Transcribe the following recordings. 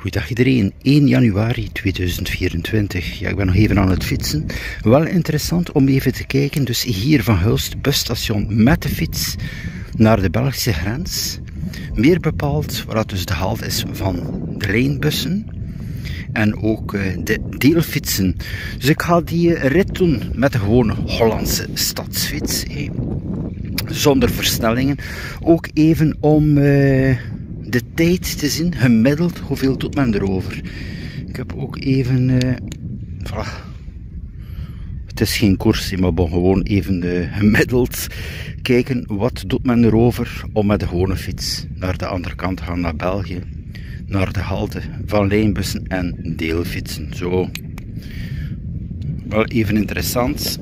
Goeiedag iedereen, 1 januari 2024. Ja, ik ben nog even aan het fietsen. Wel interessant om even te kijken. Dus hier van Hulst, busstation met de fiets naar de Belgische grens. Meer bepaald waar dat dus de halte is van de lijnbussen. En ook de deelfietsen. Dus ik ga die rit doen met de gewone Hollandse stadsfiets. Zonder versnellingen. Ook even om de tijd te zien, gemiddeld, hoeveel doet men erover. Ik heb ook even, voilà. Het is geen koers, maar gewoon even gemiddeld kijken, wat doet men erover om met de gewone fiets naar de andere kant te gaan, naar België. Naar de halte van lijnbussen en deelfietsen. Zo. Wel even interessant.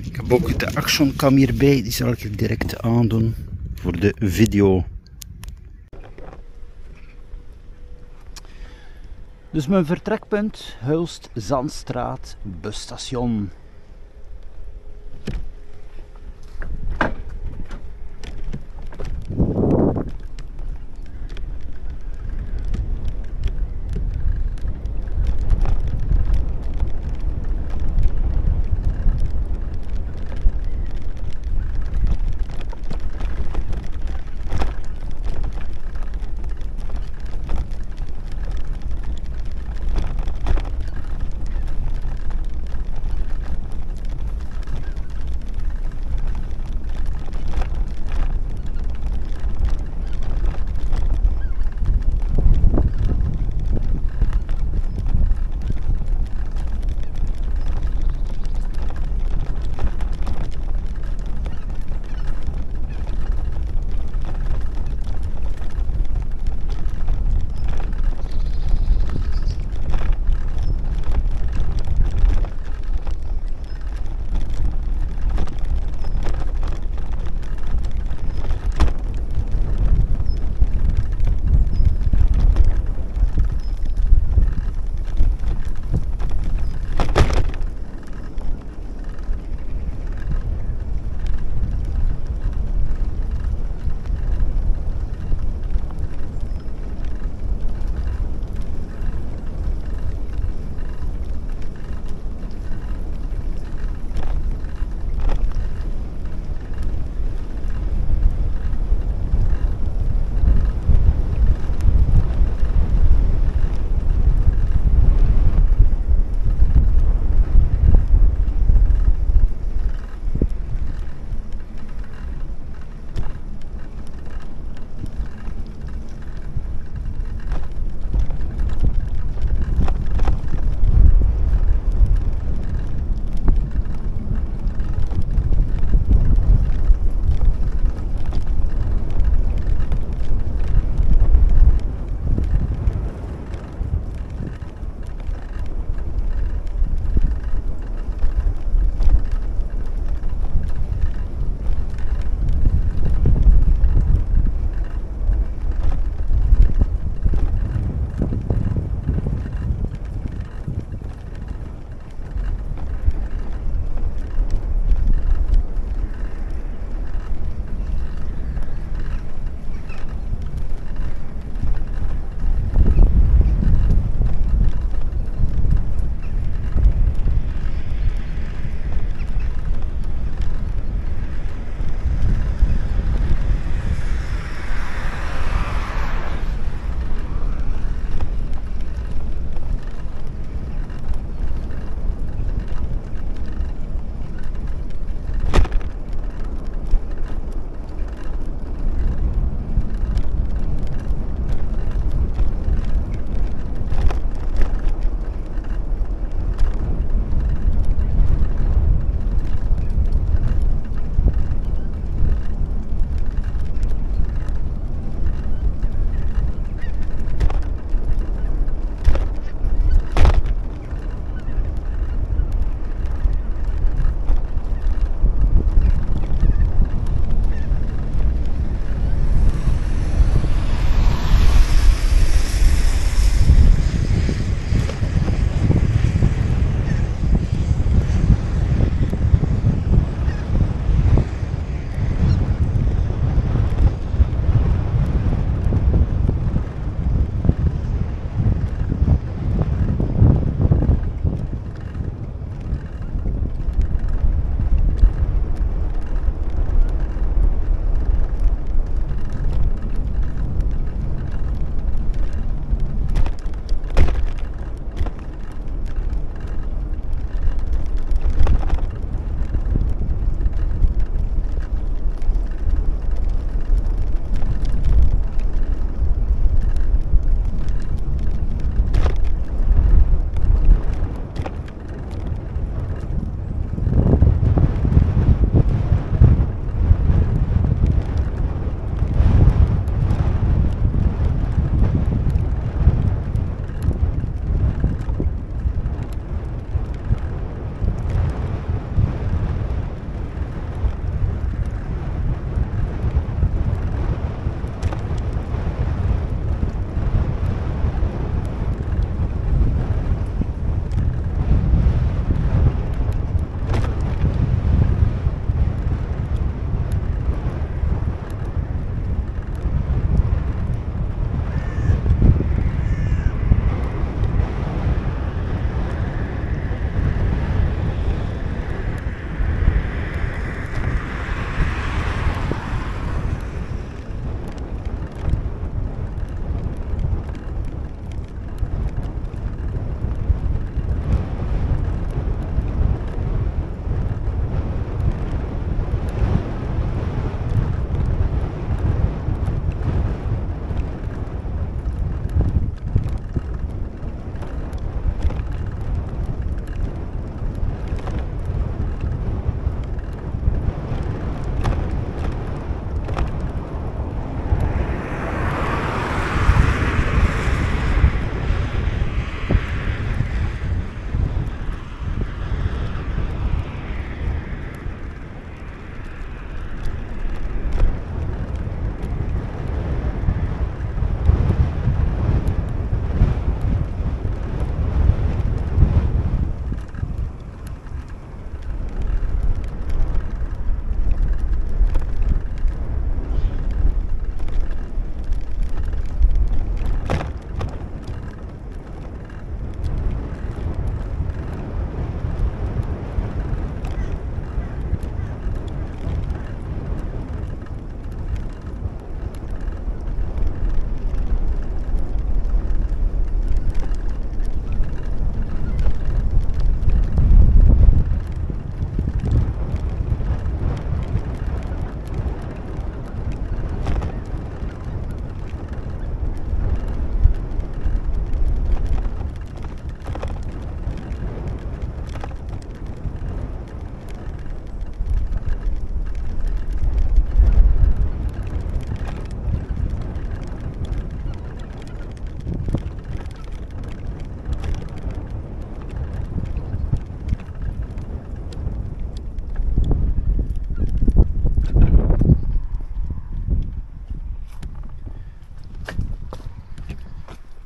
Ik heb ook de actioncam hierbij, die zal ik direct aandoen voor de video. Dus mijn vertrekpunt, Hulst Zandstraat, busstation.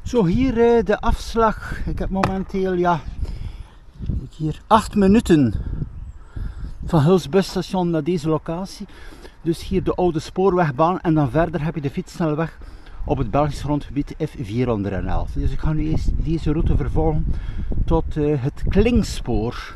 Zo, hier de afslag. Ik heb momenteel, ja, hier 8 minuten van Huls busstation naar deze locatie. Dus hier de oude spoorwegbaan en dan verder heb je de fietssnelweg op het Belgisch grondgebied F411. Dus ik ga nu eerst deze route vervolgen tot het Klingspoor.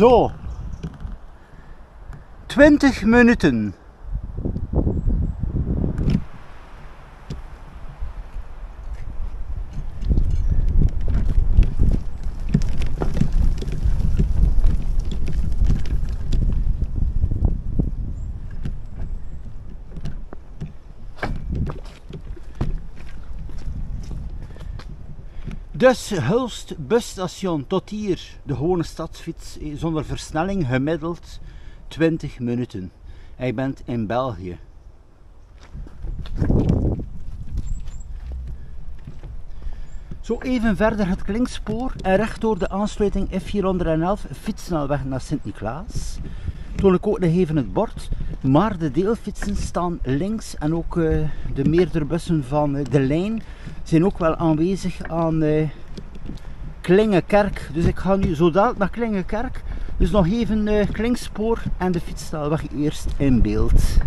Zo. 20 minuten. Dus Hulst busstation tot hier, de gewone stadsfiets zonder versnelling, gemiddeld 20 minuten. En je bent in België. Zo even verder het Klinkspoor en rechtdoor de aansluiting F411 fietssnelweg naar Sint-Niklaas. Toon ik ook nog even het bord, maar de deelfietsen staan links en ook de meerdere bussen van de lijn zijn ook wel aanwezig aan Klingenkerk. Dus ik ga nu zo dadelijk naar Klingenkerk. Dus nog even Klinkspoor en de fietssnelweg eerst in beeld.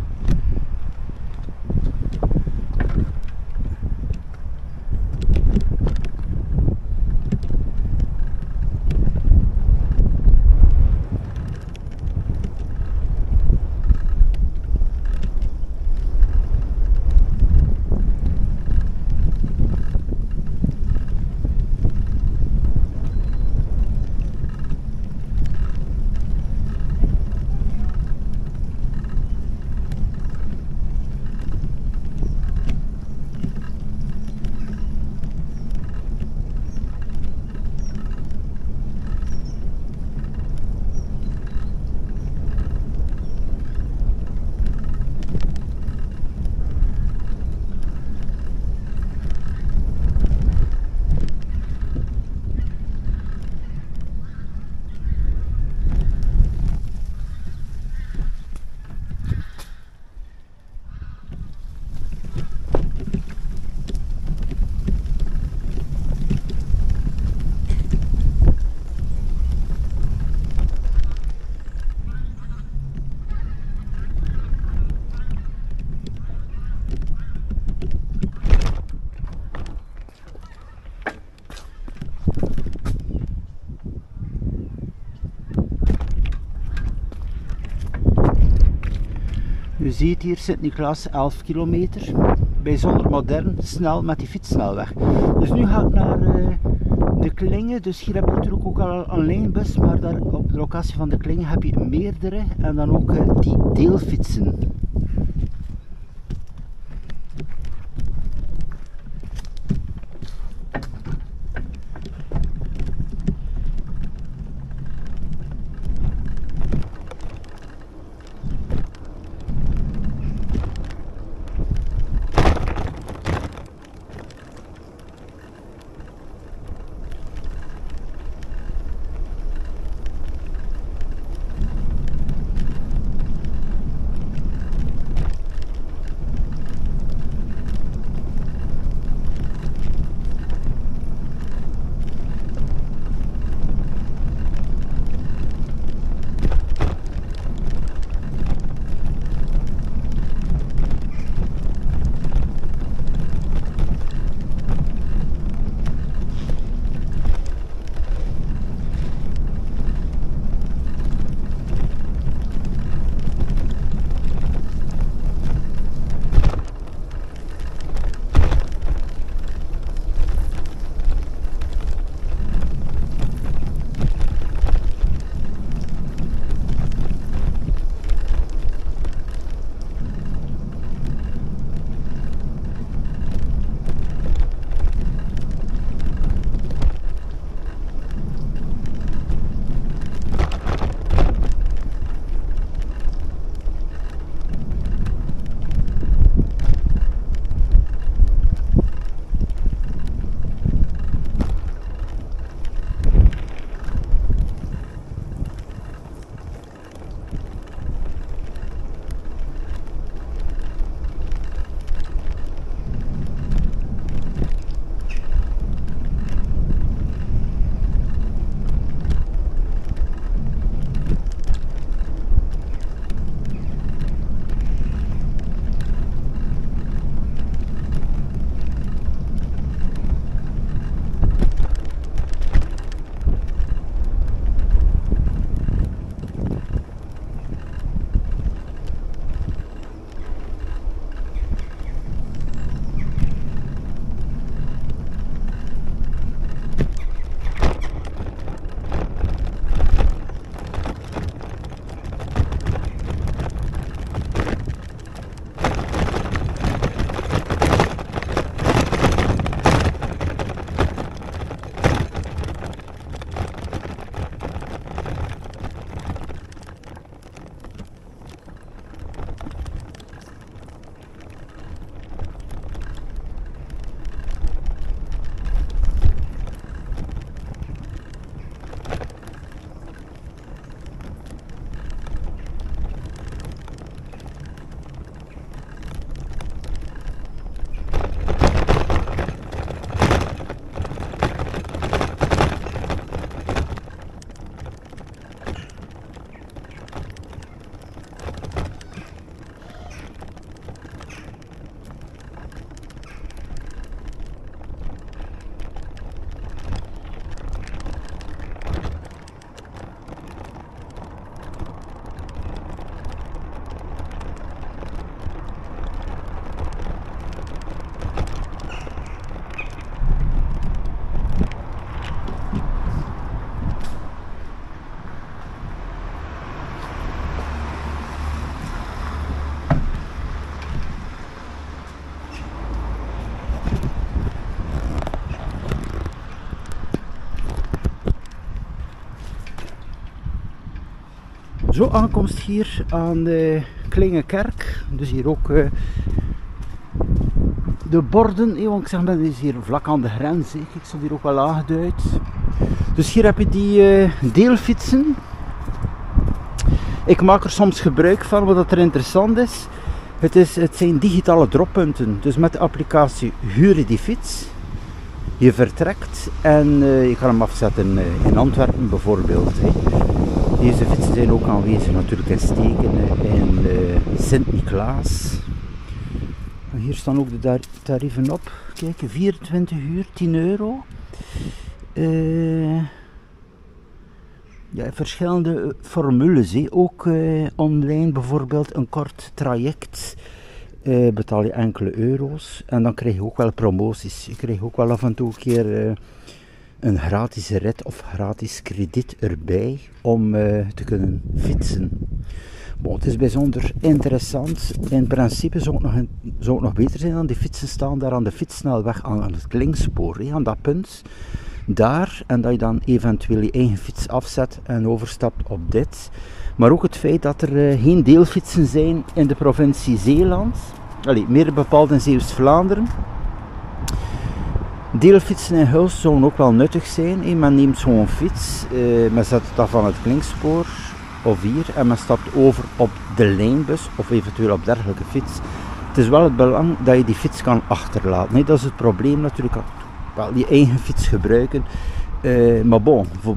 U ziet hier Sint-Niklaas 11 kilometer, bijzonder modern, snel met die fietssnelweg. Dus nu ga ik naar de Klinge, dus hier heb je natuurlijk ook al een lijnbus, maar daar op de locatie van de Klinge heb je meerdere en dan ook die deelfietsen. Zo, aankomst hier aan de Klingenkerk. Dus hier ook de borden, want ik zeg maar, dit is hier vlak aan de grens. Ik stond hier ook wel aangeduid. Dus hier heb je die deelfietsen. Ik maak er soms gebruik van, wat er interessant is. Het zijn digitale droppunten. Dus met de applicatie huur je die fiets. Je vertrekt en je kan hem afzetten in Antwerpen bijvoorbeeld. Deze fietsen zijn ook aanwezig natuurlijk in Stekene, in Sint-Niklaas. Hier staan ook de tarieven op. Kijk, 24 uur, 10 euro. Ja, verschillende formules. Ook online bijvoorbeeld een kort traject. Betaal je enkele euro's. En dan krijg je ook wel promoties. Je krijgt ook wel af en toe een keer een gratis rit of gratis krediet erbij om te kunnen fietsen. Bon, het is bijzonder interessant. In principe zou het nog beter zijn dan die fietsen staan daar aan de fietssnelweg aan het Klingspoor, aan dat punt. Daar, en dat je dan eventueel je eigen fiets afzet en overstapt op dit. Maar ook het feit dat er geen deelfietsen zijn in de provincie Zeeland. Allee, meer bepaald in Zeeuws-Vlaanderen. Deelfietsen in Hulst zouden ook wel nuttig zijn. Men neemt zo'n fiets, men zet het af aan het Klingspoor of hier en men stapt over op de lijnbus of eventueel op dergelijke fiets. Het is wel het belang dat je die fiets kan achterlaten. Nee, dat is het probleem natuurlijk. Wel, je eigen fiets gebruiken. Maar bon, voor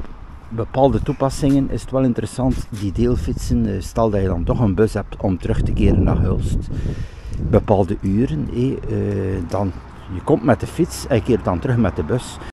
bepaalde toepassingen is het wel interessant, die deelfietsen. Stel dat je dan toch een bus hebt om terug te keren naar Hulst. Bepaalde uren, dan je komt met de fiets en je keert dan terug met de bus.